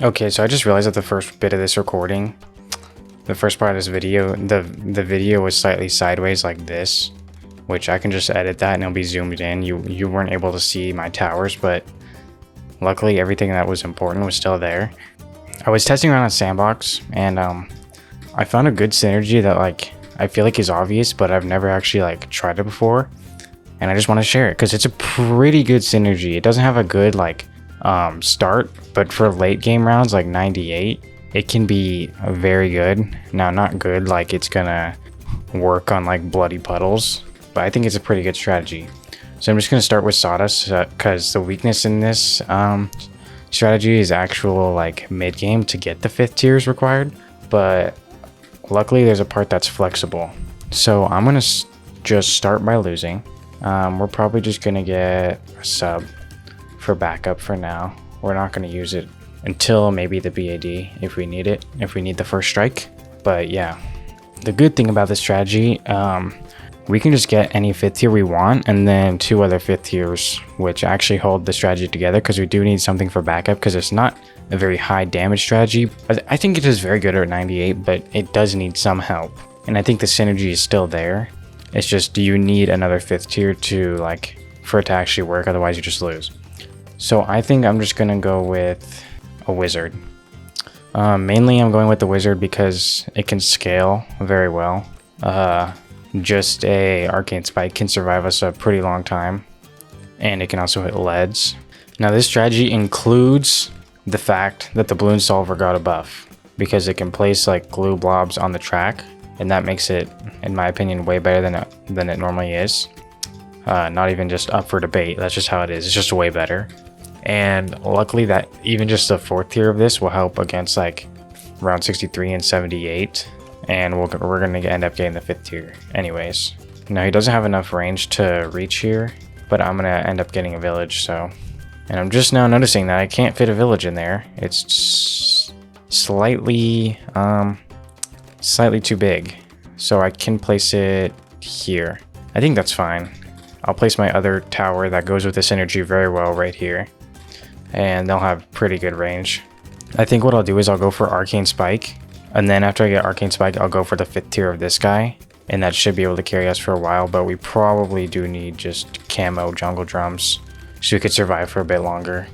Okay, so I just realized that the first bit of this recording, the first part of this video, the video was slightly sideways like this, which I can just edit that and it'll be zoomed in. You weren't able to see my towers, but luckily everything that was important was still there. I was testing around on Sandbox and I found a good synergy that I feel like is obvious, but I've never actually tried it before, and I just want to share it because it's a pretty good synergy. It doesn't have a good start, but for late game rounds like 98, it can be very good. Now, not good like it's gonna work on bloody puddles, but I think it's a pretty good strategy. So I'm just gonna start with Sawdust because the weakness in this strategy is actual mid game to get the 5th tier is required, but luckily there's a part that's flexible. So I'm gonna just start by losing. We're probably just gonna get a sub for backup for now. We're not going to use it until maybe the BAD if we need it, if we need the first strike. But yeah, the good thing about this strategy, we can just get any 5th tier we want and then 2 other 5th tiers, which actually hold the strategy together because we do need something for backup because it's not a very high damage strategy. I think it is very good at 98, but it does need some help. And I think the synergy is still there. It's just, do you need another 5th tier to for it to actually work? Otherwise you just lose. So I think I'm just gonna go with a wizard. Mainly I'm going with the wizard because it can scale very well. Just a arcane spike can survive us a pretty long time, and it can also hit leads. Now this strategy includes the fact that the balloon solver got a buff because it can place glue blobs on the track, and that makes it, in my opinion, way better than it normally is. Not even just up for debate. That's just how it is. It's just way better. And luckily that even just the 4th tier of this will help against round 63 and 78, and we're gonna end up getting the 5th tier anyways. Now he doesn't have enough range to reach here, but I'm gonna end up getting a village. So, and I'm just now noticing that I can't fit a village in there. It's slightly too big, so I can place it here. I think that's fine. I'll place my other tower that goes with the synergy very well right here, and they'll have pretty good range. I think what I'll do is I'll go for Arcane Spike, and then after I get Arcane Spike, I'll go for the 5th tier of this guy, and that should be able to carry us for a while, but we probably do need just camo jungle drums so we could survive for a bit longer.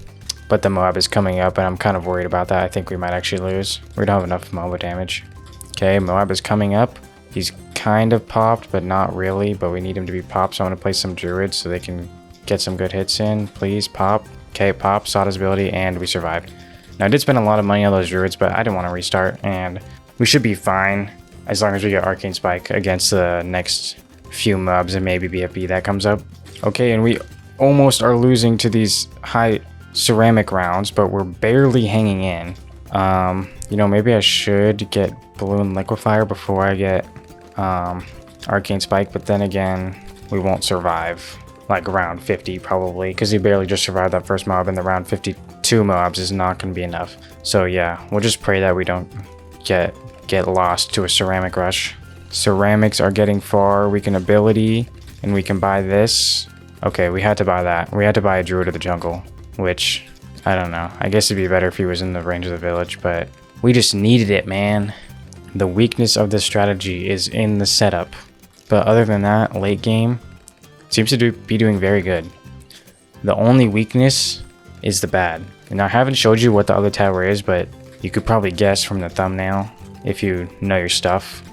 But the Moab is coming up, and I'm kind of worried about that. I think we might actually lose. We don't have enough Moab damage. Okay, Moab is coming up. He's kind of popped, but not really, but we need him to be popped, so I'm going to place some druids so they can get some good hits in. Please pop. Okay, pop, Sawdust ability, and we survived. Now I did spend a lot of money on those druids, but I didn't want to restart, and we should be fine as long as we get Arcane Spike against the next few mobs and maybe BFB that comes up. Okay, and we almost are losing to these high ceramic rounds, but we're barely hanging in. Maybe I should get Balloon Liquefier before I get Arcane Spike, but then again, we won't survive round 50 probably, because he barely just survived that first mob, and the round 52 mobs is not going to be enough. So yeah, we'll just pray that we don't get lost to a ceramic rush. Ceramics are getting far. We can ability, and we can buy this. Okay, we had to buy that. We had to buy a Druid of the Jungle, which, I don't know. I guess it'd be better if he was in the range of the village, but we just needed it, man. The weakness of this strategy is in the setup. But other than that, late game seems to be doing very good. The only weakness is the bad. And I haven't showed you what the other tower is, but you could probably guess from the thumbnail if you know your stuff.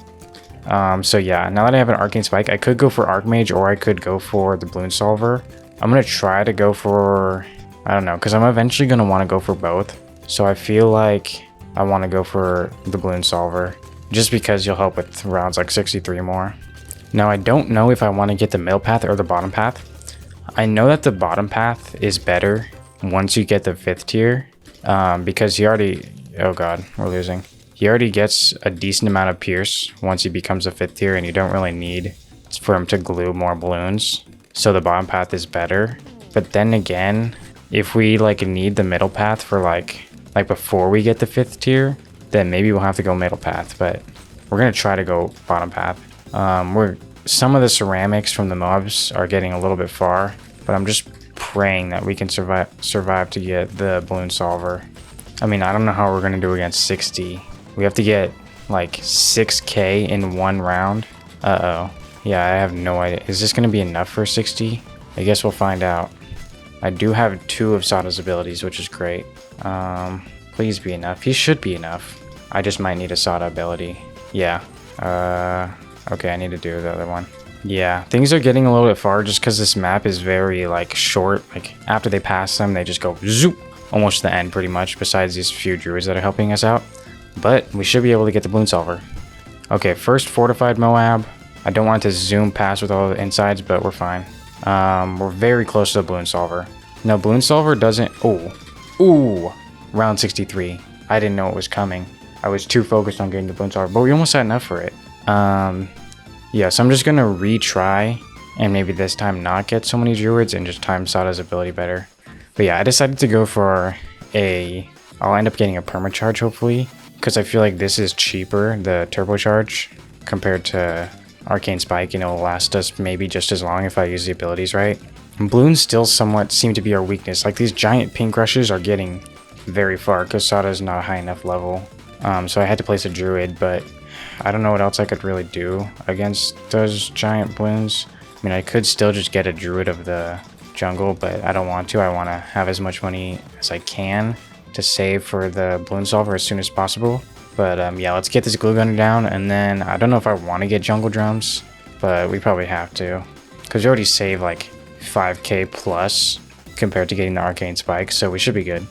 So yeah, now that I have an Arcane Spike, I could go for Archmage or I could go for the Balloon Solver. I'm going to try to go for, I don't know, because I'm eventually going to want to go for both. So I feel like I want to go for the Balloon Solver just because you'll help with rounds 63 more. Now I don't know if I want to get the middle path or the bottom path. I know that the bottom path is better once you get the 5th tier, because he already, oh god, we're losing. He already gets a decent amount of pierce once he becomes a 5th tier, and you don't really need for him to glue more balloons. So the bottom path is better. But then again, if we need the middle path for before we get the 5th tier, then maybe we'll have to go middle path, but we're gonna try to go bottom path. Some of the ceramics from the mobs are getting a little bit far, but I'm just praying that we can survive to get the Balloon Solver. I mean, I don't know how we're gonna do against 60. We have to get like 6k in one round. Uh-oh. Yeah, I have no idea. Is this gonna be enough for 60? I guess we'll find out. I do have 2 of Sada's abilities, which is great. Please be enough. He should be enough. I just might need a Sada ability. Yeah. Okay, I need to do the other one. Yeah, things are getting a little bit far just because this map is very, like, short. Like, after they pass them, they just go zoop, almost to the end, pretty much, besides these few druids that are helping us out. But we should be able to get the Bloon Solver. Okay, first fortified Moab. I don't want it to zoom past with all the insides, but we're fine. We're very close to the Bloon Solver. No, Bloon Solver doesn't... Ooh! Round 63. I didn't know it was coming. I was too focused on getting the Bloon Solver, but we almost had enough for it. Yeah, so I'm just gonna retry and maybe this time not get so many druids and just time Sada's ability better. But yeah, I decided to go for I'll end up getting a permacharge hopefully, because I feel like this is cheaper, the turbocharge, compared to Arcane Spike, and it'll last us maybe just as long if I use the abilities right. And Bloons still somewhat seem to be our weakness. Like these giant pink rushes are getting very far because Sada's not a high enough level. So I had to place a druid, but I don't know what else I could really do against those giant Bloons. I mean, I could still just get a druid of the jungle, but I don't want to. I want to have as much money as I can to save for the Bloon Solver as soon as possible. But yeah, let's get this glue gunner down, and then I don't know if I want to get jungle drums, but we probably have to, because we already saved like 5k plus compared to getting the arcane spike, so we should be good.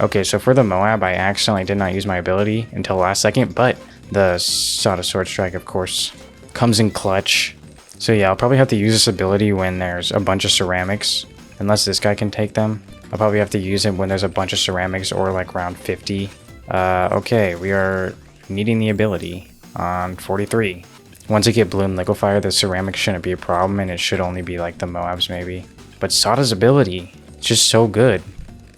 Okay, so for the Moab, I accidentally did not use my ability until last second, but the Sada Sword Strike, of course, comes in clutch. So yeah, I'll probably have to use this ability when there's a bunch of ceramics, unless this guy can take them. I'll probably have to use it when there's a bunch of ceramics or like round 50. Okay, we are needing the ability on 43. Once I get Bloom Liquefier, the ceramics shouldn't be a problem, and it should only be like the Moabs maybe. But Sada's ability, it's just so good.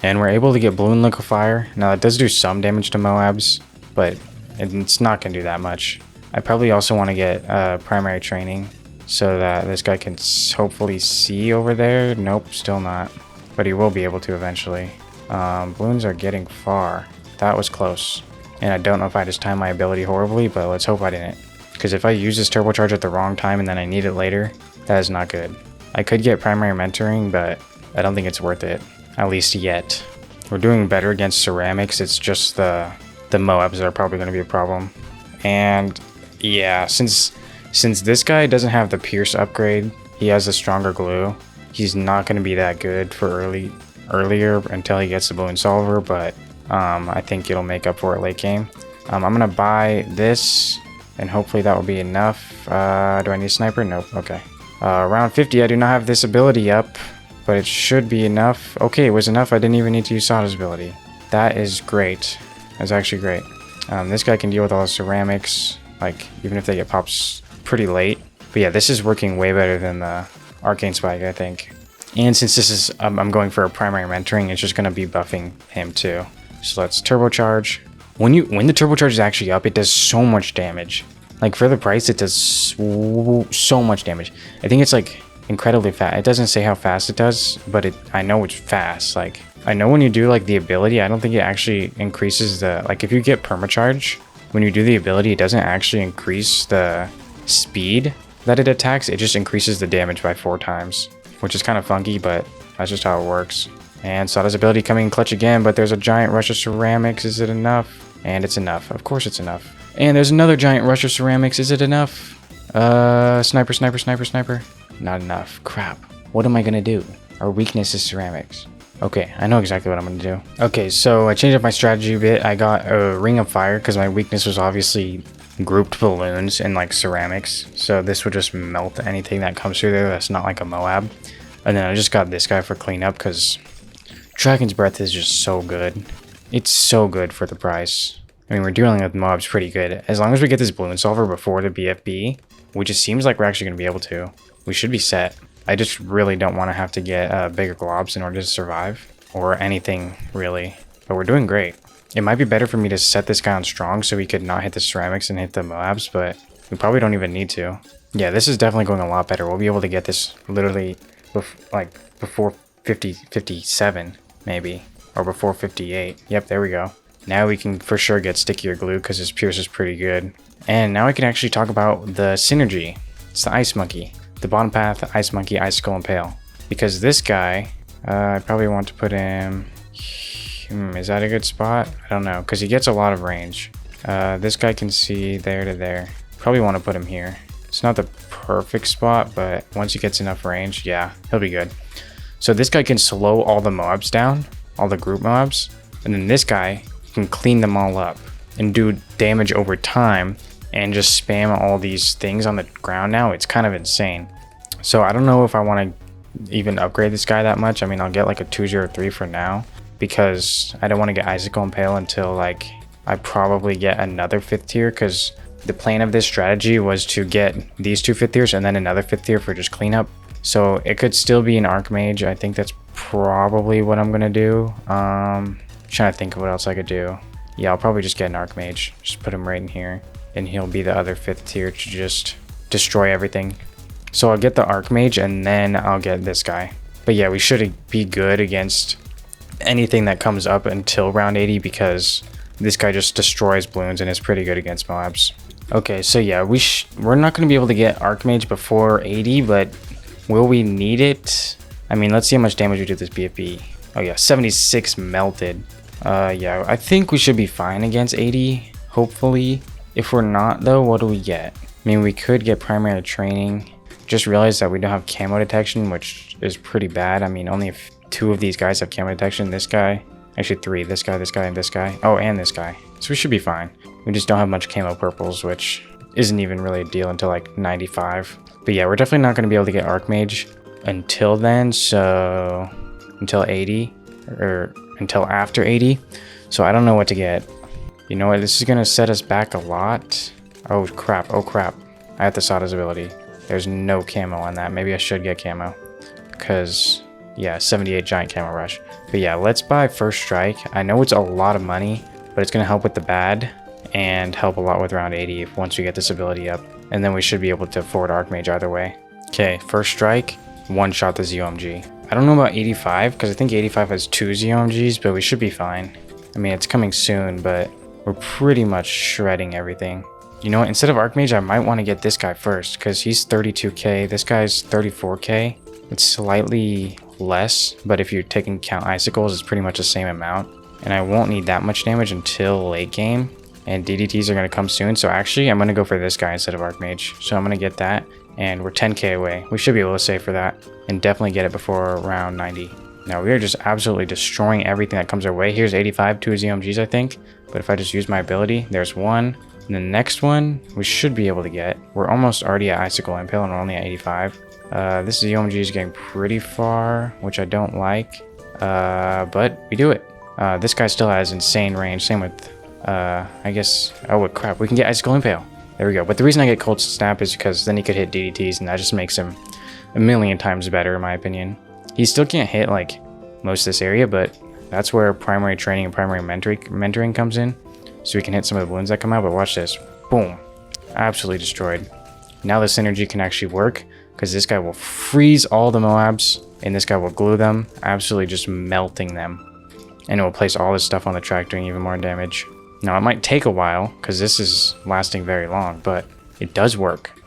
And we're able to get Bloom Liquefier. Now it does do some damage to Moabs, but it's not going to do that much. I probably also want to get primary training so that this guy can hopefully see over there. Nope, still not. But he will be able to eventually. Bloons are getting far. That was close. And I don't know if I just timed my ability horribly, but let's hope I didn't. Because if I use this turbocharge at the wrong time and then I need it later, that is not good. I could get primary mentoring, but I don't think it's worth it. At least yet. We're doing better against ceramics. It's just the Moabs that are probably going to be a problem. And yeah, since this guy doesn't have the Pierce upgrade, he has a stronger glue. He's not going to be that good for earlier until he gets the Bloon Solver, but I think it'll make up for it late game. I'm going to buy this, and hopefully that will be enough. Do I need a sniper? Nope. Okay. Round 50, I do not have this ability up, but it should be enough. Okay, it was enough. I didn't even need to use Sada's ability. That is great. That's actually great. This guy can deal with all the ceramics, like even if they get pops pretty late. But yeah, this is working way better than the Arcane Spike, I think. And since this is, I'm going for a primary mentoring, it's just going to be buffing him too. So let's turbocharge. When the turbocharge is actually up, it does so much damage. Like for the price, it does so much damage. I think it's like incredibly fast. It doesn't say how fast it does, but I know it's fast. Like I know when you do like the ability, I don't think it actually increases the, like if you get permacharge, when you do the ability, it doesn't actually increase the speed that it attacks. It just increases the damage by 4 times, which is kind of funky, but that's just how it works. And Sada's ability coming in clutch again, but there's a giant rush of ceramics. Is it enough? And it's enough. Of course it's enough. And there's another giant rush of ceramics. Is it enough? Sniper, sniper, sniper, sniper. Not enough. Crap. What am I gonna do? Our weakness is ceramics. Okay, I know exactly what I'm gonna do. Okay, so I changed up my strategy a bit. I got a Ring of Fire because my weakness was obviously grouped balloons and like ceramics. So this would just melt anything that comes through there that's not like a Moab. And then I just got this guy for cleanup because Dragon's Breath is just so good. It's so good for the price. I mean, we're dealing with mobs pretty good. As long as we get this Bloon Solver before the BFB, which it seems like we're actually going to be able to, we should be set. I just really don't want to have to get bigger globs in order to survive, or anything really, but we're doing great. It might be better for me to set this guy on strong so he could not hit the ceramics and hit the Moabs, but we probably don't even need to. Yeah, this is definitely going a lot better. We'll be able to get this literally before 57 maybe, or before 58. Yep, there we go. Now we can for sure get stickier glue because his pierce is pretty good. And now I can actually talk about the synergy. It's the ice monkey. The bottom path, ice monkey, icicle impale. Because this guy, I probably want to put him... is that a good spot? I don't know, because he gets a lot of range. This guy can see there to there. Probably want to put him here. It's not the perfect spot, but once he gets enough range, yeah, he'll be good. So this guy can slow all the mobs down, all the group mobs, and then this guy can clean them all up and do damage over time and just spam all these things on the ground now. It's kind of insane. So I don't know if I want to even upgrade this guy that much. I mean, I'll get like a 203 for now because I don't want to get Icicle Impale until like I probably get another 5th tier, because the plan of this strategy was to get these 2 5th tiers and then another 5th tier for just cleanup. So it could still be an Archmage. I think that's probably what I'm going to do. Trying to think of what else I could do. Yeah, I'll probably just get an Archmage. Just put him right in here. And he'll be the other 5th tier to just destroy everything. So I'll get the Archmage and then I'll get this guy. But yeah, we should be good against anything that comes up until round 80 because this guy just destroys balloons and is pretty good against mobs. Okay, so yeah, we're not going to be able to get Archmage before 80, but will we need it? I mean, let's see how much damage we do this BFB. Oh yeah, 76 melted. Yeah, I think we should be fine against 80, hopefully. If we're not though, what do we get? I mean, we could get primary training. Just realized that we don't have camo detection, which is pretty bad. I mean, only if 2 of these guys have camo detection. This guy, actually 3, this guy, and this guy. Oh, and this guy. So we should be fine. We just don't have much camo purples, which isn't even really a deal until like 95. But yeah, we're definitely not going to be able to get Archmage until then. So until 80 or until after 80. So I don't know what to get. You know what? This is going to set us back a lot. Oh crap. Oh crap. I have the Sada's ability. There's no camo on that. Maybe I should get camo. Because, yeah, 78 giant camo rush. But yeah, let's buy First Strike. I know it's a lot of money, but it's going to help with the bad and help a lot with round 80 once we get this ability up. And then we should be able to afford Archmage either way. Okay, First Strike, one-shot the ZOMG. I don't know about 85, because I think 85 has 2 ZOMGs, but we should be fine. I mean, it's coming soon, but we're pretty much shredding everything. You know what? Instead of Archmage, I might want to get this guy first, because he's 32k. This guy's 34k. It's slightly less, but if you're taking count icicles, it's pretty much the same amount. And I won't need that much damage until late game. And DDTs are going to come soon. So actually, I'm going to go for this guy instead of Archmage. So I'm going to get that. And we're 10k away. We should be able to save for that. And definitely get it before round 90. Now, we are just absolutely destroying everything that comes our way. Here's 85, 2 ZOMGs, I think. But if I just use my ability, there's 1. And the next one, we should be able to get. We're almost already at Icicle Impale and we're only at 85. This ZOMG is getting pretty far, which I don't like. But we do it. This guy still has insane range. Same with, I guess, oh crap, we can get Icicle Impale. There we go. But the reason I get Cold Snap is because then he could hit DDTs and that just makes him a million times better in my opinion. He still can't hit like most of this area, but that's where primary training and primary mentoring comes in. So we can hit some of the balloons that come out, but watch this. Boom. Absolutely destroyed. Now the synergy can actually work because this guy will freeze all the Moabs and this guy will glue them, absolutely just melting them. And it will place all this stuff on the track, doing even more damage. Now it might take a while because this is lasting very long, but it does work.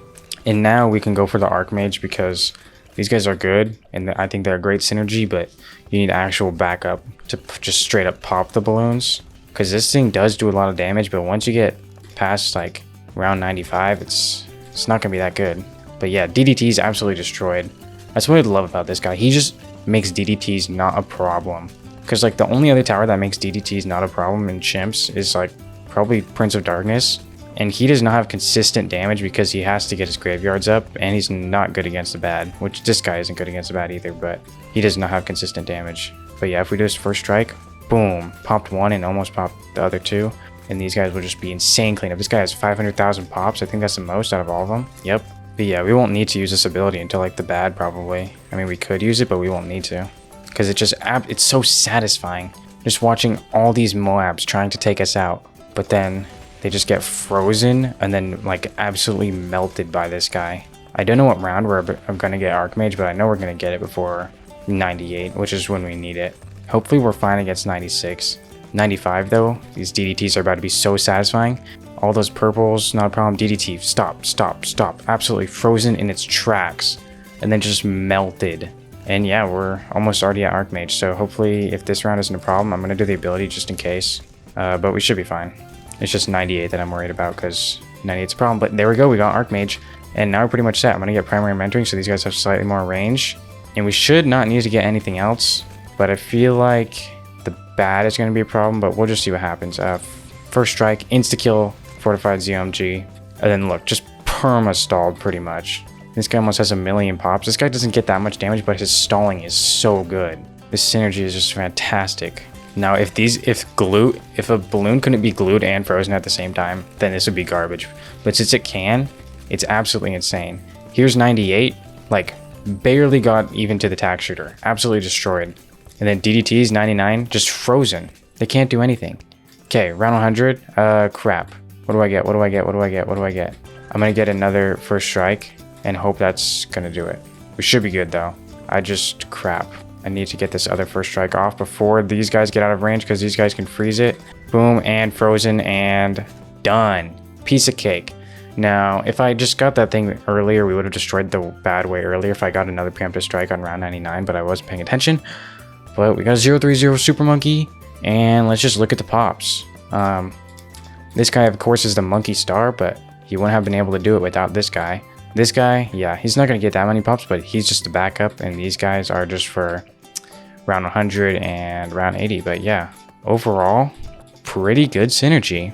And now we can go for the Archmage because these guys are good and I think they're a great synergy, but you need actual backup to just straight up pop the balloons. Because this thing does do a lot of damage, but once you get past like round 95, it's not going to be that good. But yeah, DDT is absolutely destroyed. That's what I love about this guy. He just makes DDTs not a problem. Because like the only other tower that makes DDTs not a problem in chimps is like probably Prince of Darkness. And he does not have consistent damage because he has to get his graveyards up and he's not good against the bad. Which this guy isn't good against the bad either, but he does not have consistent damage. But yeah, if we do his First Strike, boom, popped 1 and almost popped the other 2. And these guys will just be insane cleanup. This guy has 500,000 pops. I think that's the most out of all of them. Yep. But yeah, we won't need to use this ability until like the bad probably. I mean, we could use it, but we won't need to. Because it's so satisfying. Just watching all these Moabs trying to take us out. But then they just get frozen and then like absolutely melted by this guy. I don't know what round I'm going to get Archmage, but I know we're going to get it before 98, which is when we need it. Hopefully we're fine against 96. 95 though. These DDTs are about to be so satisfying. All those purples, not a problem. DDT, stop, stop, stop. Absolutely frozen in its tracks. And then just melted. And yeah, we're almost already at Archmage. So hopefully if this round isn't a problem, I'm going to do the ability just in case. But we should be fine. It's just 98 that I'm worried about because 98's a problem. But there we go, we got Archmage. And now we're pretty much set. I'm going to get primary mentoring so these guys have slightly more range. And we should not need to get anything else. But I feel like the bat is going to be a problem, but we'll just see what happens. First strike, insta-kill, fortified ZOMG. And then look, just perma-stalled pretty much. This guy almost has a million pops. This guy doesn't get that much damage, but his stalling is so good. This synergy is just fantastic. Now, if a balloon couldn't be glued and frozen at the same time, then this would be garbage. But since it can, it's absolutely insane. Here's 98, like, barely got even to the tack shooter. Absolutely destroyed. And then DDT's 99, just frozen. They can't do anything. Okay, round 100. Crap. What do I get? What do I get? What do I get? What do I get? I'm gonna get another first strike and hope that's gonna do it. We should be good though. Crap. I need to get this other first strike off before these guys get out of range because these guys can freeze it. Boom, and frozen, and done. Piece of cake. Now, if I just got that thing earlier, we would have destroyed the bad way earlier if I got another preemptive strike on round 99, but I wasn't paying attention. But we got 030 Super Monkey, and let's just look at the pops. This guy, of course, is the Monkey Star, but he wouldn't have been able to do it without this guy. This guy, yeah, he's not going to get that many pops, but he's just the backup, and these guys are just for round 100 and round 80. But yeah, overall, pretty good synergy.